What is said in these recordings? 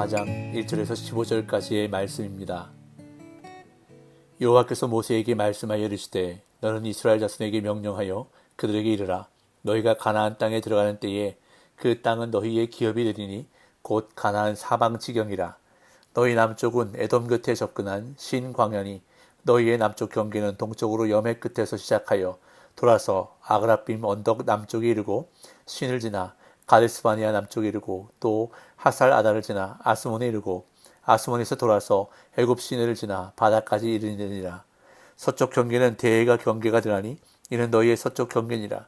34장 1절에서 15절까지의 말씀입니다. 여호와께서 모세에게 말씀하여 이르시되 너는 이스라엘 자손에게 명령하여 그들에게 이르라. 너희가 가나안 땅에 들어가는 때에 그 땅은 너희의 기업이 되리니 곧 가나안 사방 지경이라. 너희 남쪽은 에돔 곁에 접근한 신 광야니 너희의 남쪽 경계는 동쪽으로 여매 끝에서 시작하여 돌아서 아그라빔 언덕 남쪽에 이르고 신을 지나 가데스바네아 남쪽에 이르고 또 하살 아다를 지나 아스몬에 이르고 아스몬에서 돌아서 애굽 시내를 지나 바다까지 이르니라. 서쪽 경계는 대해가 경계가 되나니 이는 너희의 서쪽 경계니라.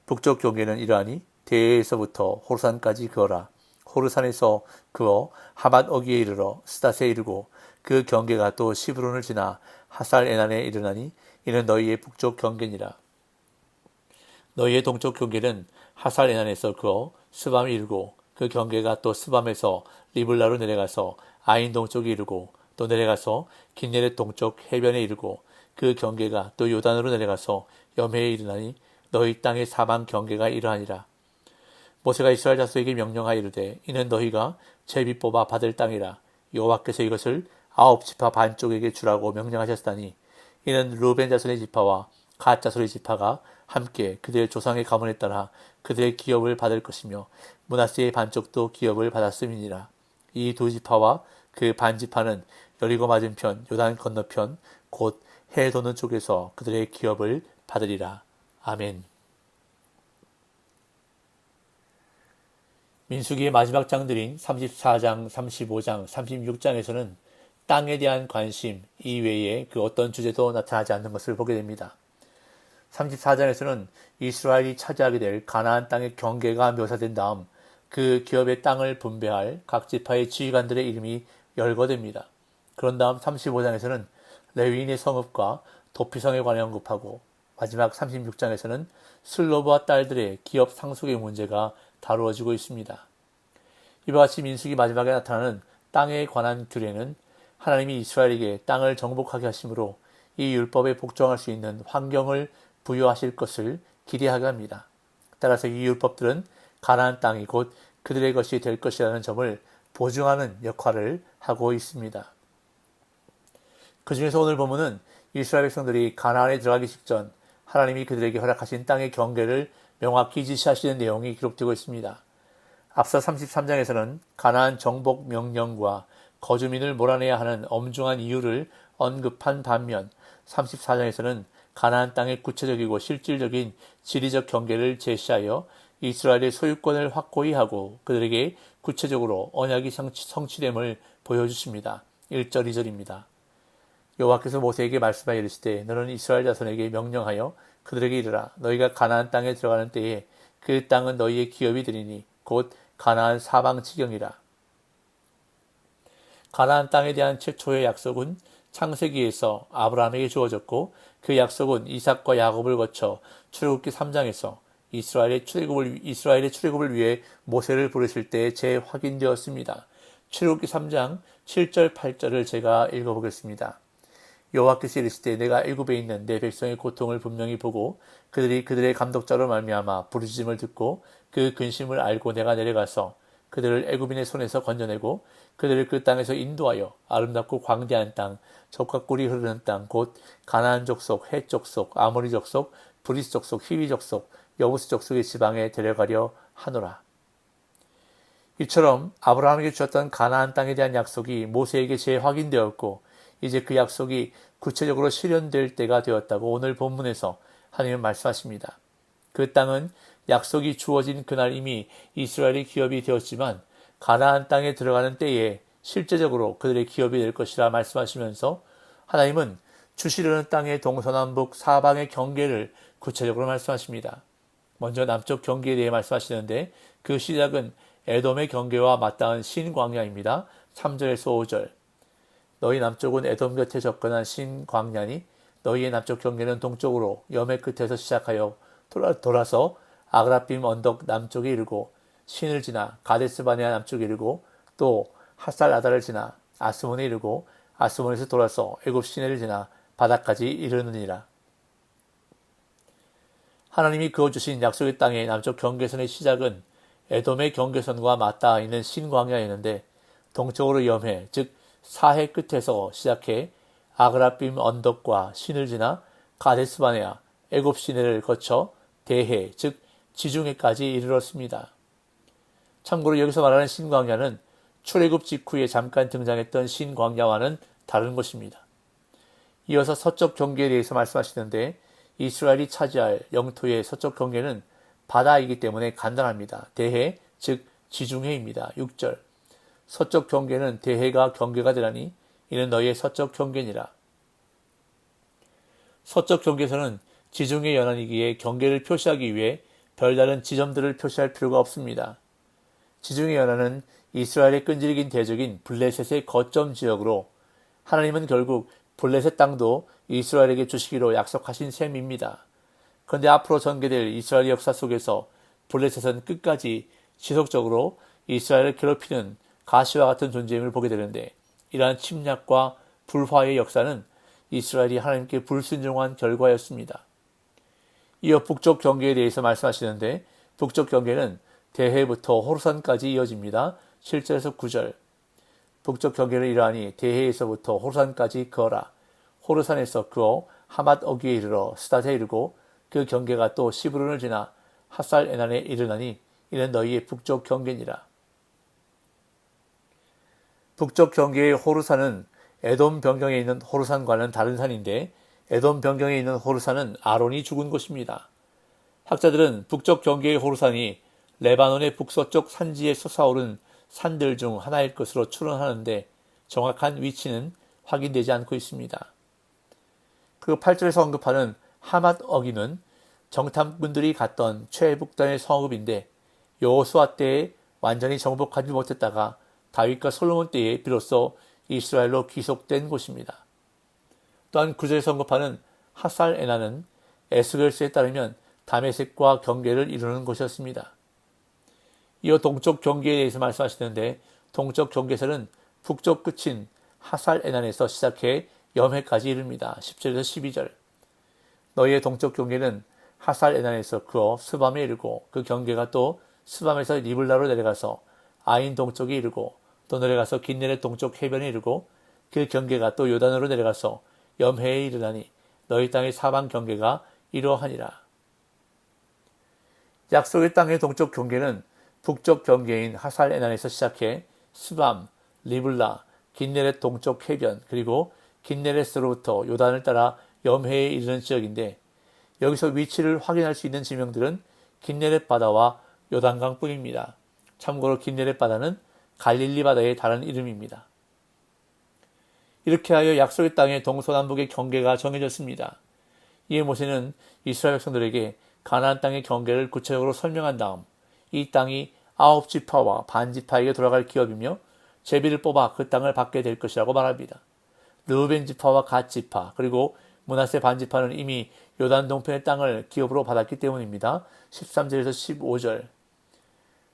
북쪽 경계는 이러하니 대해에서부터 호르산까지 그어라. 호르산에서 그어 하맛 어기에 이르러 스닷에 이르고 그 경계가 또 시브론을 지나 하살 에난에 이르나니 이는 너희의 북쪽 경계니라. 너희의 동쪽 경계는 하살 에난에서 그어 스밤에 이르고 그 경계가 또 스밤에서 리블라로 내려가서 아인 동쪽에 이르고 또 내려가서 긴네렛 동쪽 해변에 이르고 그 경계가 또 요단으로 내려가서 여매에 이르나니 너희 땅의 사방 경계가 이러하니라. 모세가 이스라엘 자손에게 명령하여 이르되 이는 너희가 제비 뽑아 받을 땅이라. 여호와께서 이것을 9지파 반쪽에게 주라고 명령하셨다니 이는 루벤 자손의 지파와 갓 자손의 지파가 함께 그들의 조상의 가문에 따라 그들의 기업을 받을 것이며 므낫세의 반쪽도 기업을 받았음이니라. 이 두 지파와 그 반지파는 여리고 맞은편 요단 건너편 곧 해 도는 쪽에서 그들의 기업을 받으리라. 아멘. 민수기의 마지막 장들인 34장, 35장, 36장에서는 땅에 대한 관심 이외에 그 어떤 주제도 나타나지 않는 것을 보게 됩니다. 34장에서는 이스라엘이 차지하게 될 가나안 땅의 경계가 묘사된 다음 그 기업의 땅을 분배할 각 지파의 지휘관들의 이름이 열거됩니다. 그런 다음 35장에서는 레위인의 성읍과 도피성에 관해 언급하고 마지막 36장에서는 슬로브와 딸들의 기업 상속의 문제가 다루어지고 있습니다. 이와 같이 민수기 마지막에 나타나는 땅에 관한 규례는 하나님이 이스라엘에게 땅을 정복하게 하심으로 이 율법에 복종할 수 있는 환경을 부여하실 것을 기대하게 합니다. 따라서 이 율법들은 가나안 땅이 곧 그들의 것이 될 것이라는 점을 보증하는 역할을 하고 있습니다. 그 중에서 오늘 본문은 이스라엘 백성들이 가나안에 들어가기 직전 하나님이 그들에게 허락하신 땅의 경계를 명확히 지시하시는 내용이 기록되고 있습니다. 앞서 33장에서는 가나안 정복 명령과 거주민을 몰아내야 하는 엄중한 이유를 언급한 반면 34장에서는 가나안 땅의 구체적이고 실질적인 지리적 경계를 제시하여 이스라엘의 소유권을 확고히 하고 그들에게 구체적으로 언약이 성취됨을 보여주십니다. 1절 2절입니다. 여호와께서 모세에게 말씀하여 이르시되 너는 이스라엘 자손에게 명령하여 그들에게 이르라. 너희가 가나안 땅에 들어가는 때에 그 땅은 너희의 기업이 되리니 곧 가나안 사방 지경이라. 가나안 땅에 대한 최초의 약속은 창세기에서 아브라함에게 주어졌고 그 약속은 이삭과 야곱을 거쳐 출애굽기 3장에서 이스라엘의 출애굽을 위해 모세를 부르실 때에 재확인되었습니다. 출애굽기 3장 7절 8절을 제가 읽어보겠습니다. 여호와께서 이르시되 내가 애굽에 있는 내 백성의 고통을 분명히 보고 그들이 그들의 감독자로 말미암아 부르짖음을 듣고 그 근심을 알고 내가 내려가서 그들을 애굽인의 손에서 건져내고 그들을 그 땅에서 인도하여 아름답고 광대한 땅, 젖과 꿀이 흐르는 땅, 곧 가나안 족속, 헷 족속, 아모리 족속, 브리스 족속, 히위 족속, 여부스 족속의 지방에 데려가려 하노라. 이처럼 아브라함에게 주었던 가나안 땅에 대한 약속이 모세에게 재확인되었고 이제 그 약속이 구체적으로 실현될 때가 되었다고 오늘 본문에서 하나님은 말씀하십니다. 그 땅은 약속이 주어진 그날 이미 이스라엘의 기업이 되었지만 가나안 땅에 들어가는 때에 실제적으로 그들의 기업이 될 것이라 말씀하시면서 하나님은 주시려는 땅의 동서남북 사방의 경계를 구체적으로 말씀하십니다. 먼저 남쪽 경계에 대해 말씀하시는데 그 시작은 에돔의 경계와 맞닿은 신광야입니다. 3절에서 5절. 너희 남쪽은 에돔 곁에 접근한 신광야니 너희의 남쪽 경계는 동쪽으로 여매 끝에서 시작하여 돌아서 아그라빔 언덕 남쪽에 이르고 신을 지나 가데스바네아 남쪽에 이르고 또 하살 아다를 지나 아스몬에 이르고 아스몬에서 돌아서 애굽 시내를 지나 바다까지 이르느니라. 하나님이 그어주신 약속의 땅의 남쪽 경계선의 시작은 에돔의 경계선과 맞닿아 있는 신광야였는데 동쪽으로 염해, 즉 사해 끝에서 시작해 아그라빔 언덕과 신을 지나 가데스바네아, 애굽 시내를 거쳐 대해, 즉 지중해까지 이르렀습니다. 참고로 여기서 말하는 신광야는 출애굽 직후에 잠깐 등장했던 신광야와는 다른 곳입니다. 이어서 서쪽 경계에 대해서 말씀하시는데 이스라엘이 차지할 영토의 서쪽 경계는 바다이기 때문에 간단합니다. 대해, 즉 지중해입니다. 6절. 서쪽 경계는 대해가 경계가 되라니 이는 너희의 서쪽 경계니라. 서쪽 경계에서는 지중해 연안이기에 경계를 표시하기 위해 별다른 지점들을 표시할 필요가 없습니다. 지중해 연안은 이스라엘의 끈질긴 대적인 블레셋의 거점 지역으로 하나님은 결국 블레셋 땅도 이스라엘에게 주시기로 약속하신 셈입니다. 그런데 앞으로 전개될 이스라엘 역사 속에서 블레셋은 끝까지 지속적으로 이스라엘을 괴롭히는 가시와 같은 존재임을 보게 되는데 이러한 침략과 불화의 역사는 이스라엘이 하나님께 불순종한 결과였습니다. 이어 북쪽 경계에 대해서 말씀하시는데 북쪽 경계는 대해부터 호르산까지 이어집니다. 7절에서 9절. 북쪽 경계를 이러하니 대해에서부터 호르산까지 그어라. 호르산에서 그어 하맛 어기에 이르러 스닷에 이르고 그 경계가 또 시브론을 지나 핫살 에난에 이르나니 이는 너희의 북쪽 경계니라. 북쪽 경계의 호르산은 에돔 변경에 있는 호르산과는 다른 산인데 에돔 변경에 있는 호르산은 아론이 죽은 곳입니다. 학자들은 북쪽 경계의 호르산이 레바논의 북서쪽 산지에 솟아오른 산들 중 하나일 것으로 추론하는데 정확한 위치는 확인되지 않고 있습니다. 그리고 8절에서 언급하는 하맛 어기는 정탐꾼들이 갔던 최북단의 성읍인데 여호수아 때에 완전히 정복하지 못했다가 다윗과 솔로몬 때에 비로소 이스라엘로 귀속된 곳입니다. 또한 9절에서 언급하는 핫살 에나는 에스겔서에 따르면 다메섹과 경계를 이루는 곳이었습니다. 이어 동쪽 경계에 대해서 말씀하시는데 동쪽 경계선은 북쪽 끝인 핫살 에난에서 시작해 염해까지 이릅니다. 10절에서 12절. 너희의 동쪽 경계는 핫살 에난에서 그어 스밤에 이르고 그 경계가 또 스밤에서 리블라로 내려가서 아인 동쪽에 이르고 또 내려가서 긴네렛 동쪽 해변에 이르고 그 경계가 또 요단으로 내려가서 염해에 이르나니 너희 땅의 사방 경계가 이러하니라. 약속의 땅의 동쪽 경계는 북쪽 경계인 핫살 에난에서 시작해 스밤, 리블라, 긴네렛 동쪽 해변 그리고 긴네렛으로부터 요단을 따라 염해에 이르는 지역인데 여기서 위치를 확인할 수 있는 지명들은 긴네렛 바다와 요단강 뿐입니다. 참고로 긴네렛 바다는 갈릴리 바다의 다른 이름입니다. 이렇게 하여 약속의 땅의 동서남북의 경계가 정해졌습니다. 이에 모세는 이스라엘 백성들에게 가나안 땅의 경계를 구체적으로 설명한 다음 이 땅이 9지파와 반지파에게 돌아갈 기업이며 제비를 뽑아 그 땅을 받게 될 것이라고 말합니다. 르우벤 지파와 갓 지파 그리고 므낫세 반지파는 이미 요단 동편의 땅을 기업으로 받았기 때문입니다. 13절에서 15절.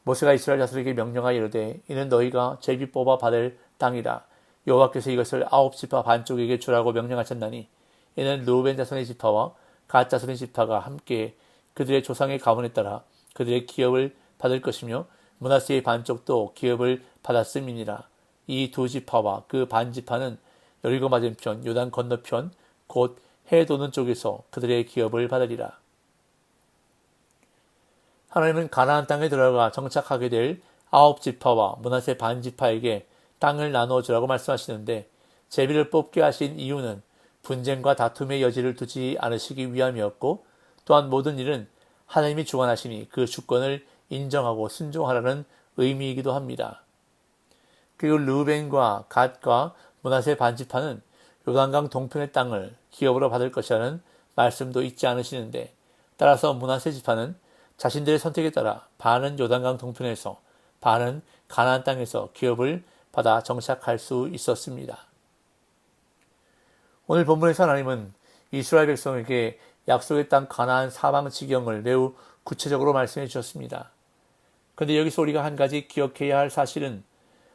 모세가 이스라엘 자손에게 명령하여 이르되 이는 너희가 제비 뽑아 받을 땅이라. 여호와께서 이것을 9지파 반쪽에게 주라고 명령하셨나니 이는 르우벤 자손의 지파와 갓 자손의 지파가 함께 그들의 조상의 가문에 따라 그들의 기업을 받을 것이며 므낫세의 반쪽도 기업을 받았음이니라. 이 두 지파와 그 반지파는 여리고 맞은편 요단 건너편 곧 해 도는 쪽에서 그들의 기업을 받으리라. 하나님은 가나안 땅에 들어가 정착하게 될 9지파와 므낫세 반지파에게 땅을 나누어 주라고 말씀하시는데 제비를 뽑게 하신 이유는 분쟁과 다툼의 여지를 두지 않으시기 위함이었고 또한 모든 일은 하나님이 주관하시니 그 주권을 인정하고 순종하라는 의미이기도 합니다. 그리고 르우벤과 갓과 므낫세 반지파는 요단강 동편의 땅을 기업으로 받을 것이라는 말씀도 잊지 않으시는데 따라서 므낫세 지파는 자신들의 선택에 따라 반은 요단강 동편에서 반은 가나안 땅에서 기업을 받아 정착할 수 있었습니다. 오늘 본문에서 하나님은 이스라엘 백성에게 약속의 땅 가나안 사방 지경을 매우 구체적으로 말씀해 주셨습니다. 그런데 여기서 우리가 한 가지 기억해야 할 사실은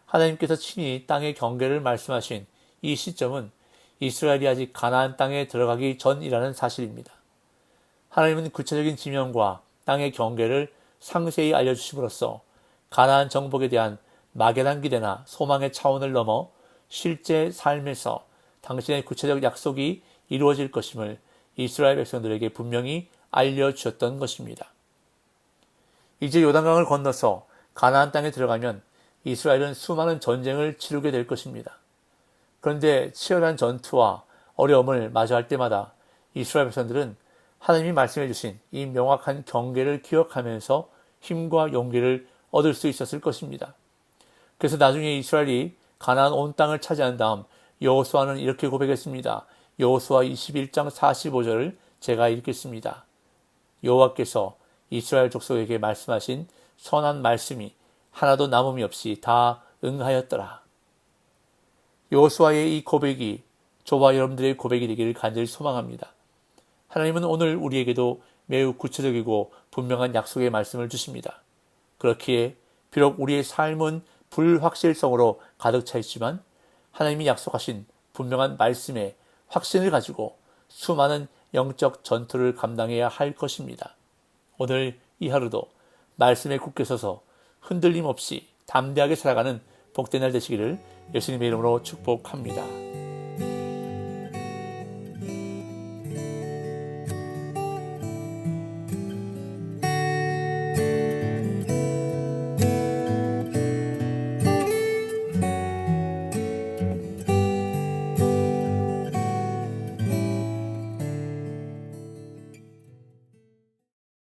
하나님께서 친히 땅의 경계를 말씀하신 이 시점은 이스라엘이 아직 가나안 땅에 들어가기 전이라는 사실입니다. 하나님은 구체적인 지명과 땅의 경계를 상세히 알려주심으로써 가나안 정복에 대한 막연한 기대나 소망의 차원을 넘어 실제 삶에서 당신의 구체적 약속이 이루어질 것임을 이스라엘 백성들에게 분명히 알려주셨던 것입니다. 이제 요단강을 건너서 가나안 땅에 들어가면 이스라엘은 수많은 전쟁을 치르게 될 것입니다. 그런데 치열한 전투와 어려움을 마주할 때마다 이스라엘 백성들은 하나님이 말씀해 주신 이 명확한 경계를 기억하면서 힘과 용기를 얻을 수 있었을 것입니다. 그래서 나중에 이스라엘이 가나안 온 땅을 차지한 다음 여호수아는 이렇게 고백했습니다. 여호수아 21장 45절을 제가 읽겠습니다. 여호와께서 이스라엘 족속에게 말씀하신 선한 말씀이 하나도 남음이 없이 다 응하였더라. 여호수아의 이 고백이 저와 여러분들의 고백이 되기를 간절히 소망합니다. 하나님은 오늘 우리에게도 매우 구체적이고 분명한 약속의 말씀을 주십니다. 그렇기에 비록 우리의 삶은 불확실성으로 가득 차 있지만 하나님이 약속하신 분명한 말씀에 확신을 가지고 수많은 영적 전투를 감당해야 할 것입니다. 오늘 이 하루도 말씀에 굳게 서서 흔들림 없이 담대하게 살아가는 복된 날 되시기를 예수님의 이름으로 축복합니다.